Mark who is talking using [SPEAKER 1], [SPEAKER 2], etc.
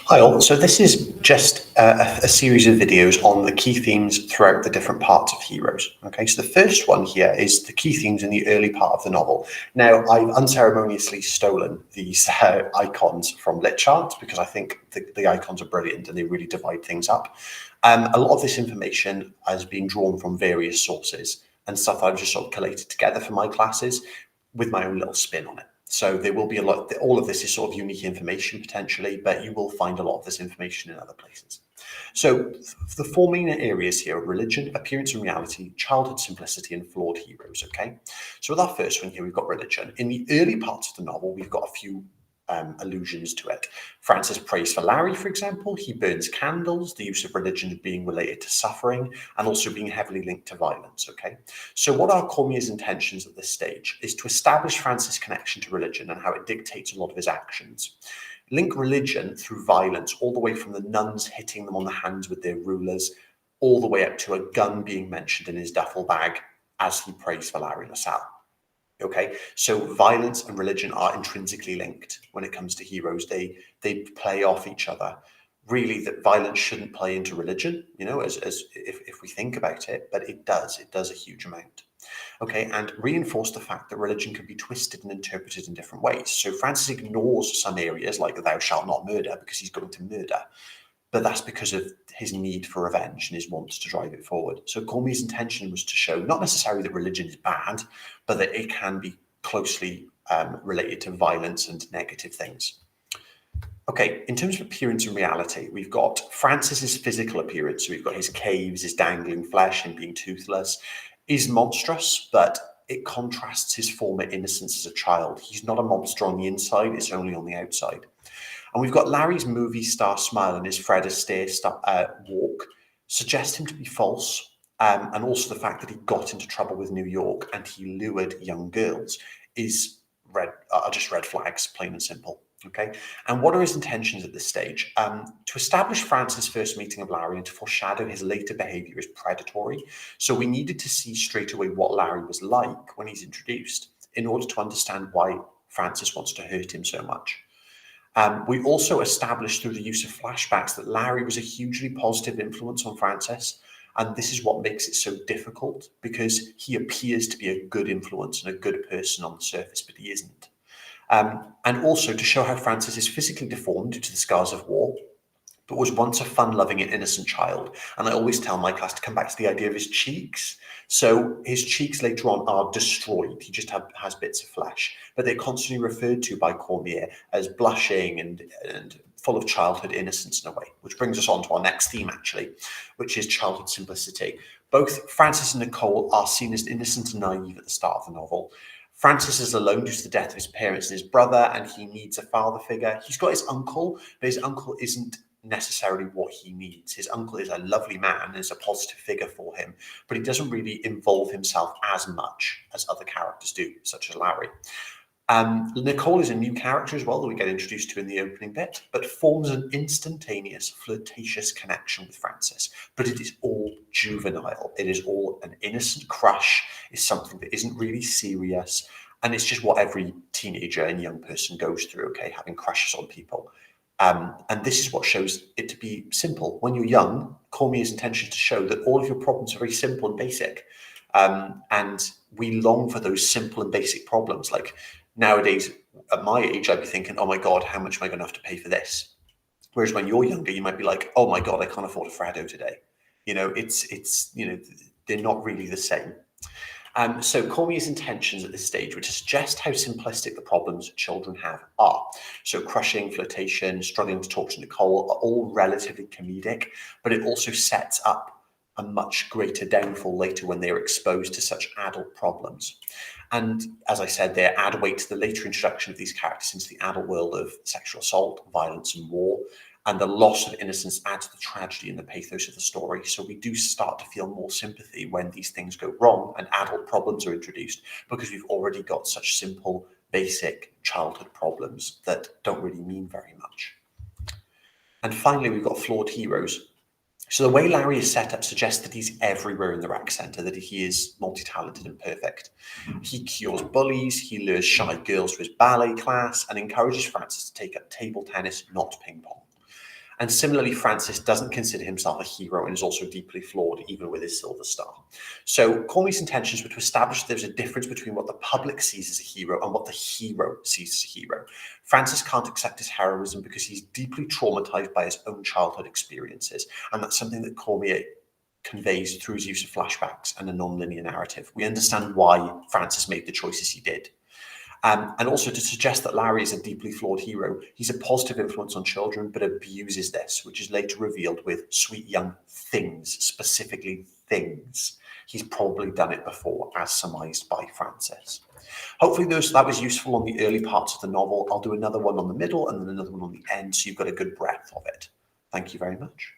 [SPEAKER 1] Hi all. So this is just a series of videos on the key themes throughout the different parts of Heroes. Okay, so the first one here is the key themes in the early part of the novel. Now, I've unceremoniously stolen these icons from Lit Charts because I think the icons are brilliant and they really divide things up. A lot of this information has been drawn from various sources and stuff I've just sort of collated together for my classes with my own little spin on it. So there will be a lot, all of this is sort of unique information potentially, but you will find a lot of this information in other places. So the four main areas here are religion, appearance and reality, childhood simplicity, and flawed heroes, okay? So with our first one here, we've got religion. In the early parts of the novel, we've got a few allusions to it. Francis prays for Larry, for example. He burns candles, the use of religion being related to suffering and also being heavily linked to violence, okay? So what are Cormier's intentions at this stage is to establish Francis' connection to religion and how it dictates a lot of his actions. Link religion through violence all the way from the nuns hitting them on the hands with their rulers, all the way up to a gun being mentioned in his duffel bag as he prays for Larry LaSalle. Okay, so violence and religion are intrinsically linked when it comes to heroes. They play off each other. Really, that violence shouldn't play into religion, you know, as if we think about it, but it does a huge amount. Okay, and reinforce the fact that religion can be twisted and interpreted in different ways. So Francis ignores some areas like thou shalt not murder because he's going to murder, but that's because of his need for revenge and his wants to drive it forward. So Cormier's intention was to show not necessarily that religion is bad, but that it can be closely related to violence and negative things. Okay, in terms of appearance and reality, we've got Francis's physical appearance. So we've got his caves, his dangling flesh, him being toothless, is monstrous, but it contrasts his former innocence as a child. He's not a monster on the inside, it's only on the outside. And we've got Larry's movie star smile and his Fred Astaire walk suggest him to be false. And also the fact that he got into trouble with New York and he lured young girls are just red flags, plain and simple. Okay, and what are his intentions at this stage? To establish Francis' first meeting of Larry and to foreshadow his later behavior as predatory. So we needed to see straight away what Larry was like when he's introduced in order to understand why Francis wants to hurt him so much. We also established through the use of flashbacks that Larry was a hugely positive influence on Francis. And this is what makes it so difficult because he appears to be a good influence and a good person on the surface, but he isn't. And also to show how Francis is physically deformed due to the scars of war, but was once a fun-loving and innocent child. And I always tell my class to come back to the idea of his cheeks. So his cheeks later on are destroyed. He just has bits of flesh, but they're constantly referred to by Cormier as blushing and full of childhood innocence in a way, which brings us on to our next theme, actually, which is childhood simplicity. Both Francis and Nicole are seen as innocent and naive at the start of the novel. Francis is alone due to the death of his parents and his brother, and he needs a father figure. He's got his uncle, but his uncle isn't necessarily what he needs. His uncle is a lovely man and is a positive figure for him, but he doesn't really involve himself as much as other characters do, such as Larry. Nicole is a new character as well that we get introduced to in the opening bit, but forms an instantaneous, flirtatious connection with Francis. But it is all juvenile. It is all an innocent crush. It's something that isn't really serious. And it's just what every teenager and young person goes through, okay, having crushes on people. And this is what shows it to be simple. When you're young, Cormier's intention is to show that all of your problems are very simple and basic. And we long for those simple and basic problems. Like nowadays, at my age, I'd be thinking, oh my God, how much am I going to have to pay for this? Whereas when you're younger, you might be like, oh my God, I can't afford a Freddo today. You know, they're not really the same. So Cormier's intentions at this stage were to suggest how simplistic the problems children have are. So crushing, flirtation, struggling to talk to Nicole are all relatively comedic, but it also sets up a much greater downfall later when they're exposed to such adult problems. And as I said, they add weight to the later introduction of these characters into the adult world of sexual assault, violence and war. And the loss of innocence adds to the tragedy and the pathos of the story. So we do start to feel more sympathy when these things go wrong and adult problems are introduced, because we've already got such simple, basic childhood problems that don't really mean very much. And finally, we've got flawed heroes. So the way Larry is set up suggests that he's everywhere in the rec centre, that he is multi-talented and perfect. He cures bullies, he lures shy girls to his ballet class, and encourages Francis to take up table tennis, not ping pong. And similarly, Francis doesn't consider himself a hero and is also deeply flawed, even with his silver star. So Cormier's intentions were to establish there's a difference between what the public sees as a hero and what the hero sees as a hero. Francis can't accept his heroism because he's deeply traumatized by his own childhood experiences, and that's something that Cormier conveys through his use of flashbacks and a non-linear narrative. We understand why Francis made the choices he did. And also to suggest that Larry is a deeply flawed hero. He's a positive influence on children, but abuses this, which is later revealed with sweet young things, specifically things. He's probably done it before, as surmised by Francis. Hopefully that was useful on the early parts of the novel. I'll do another one on the middle and then another one on the end, so you've got a good breadth of it. Thank you very much.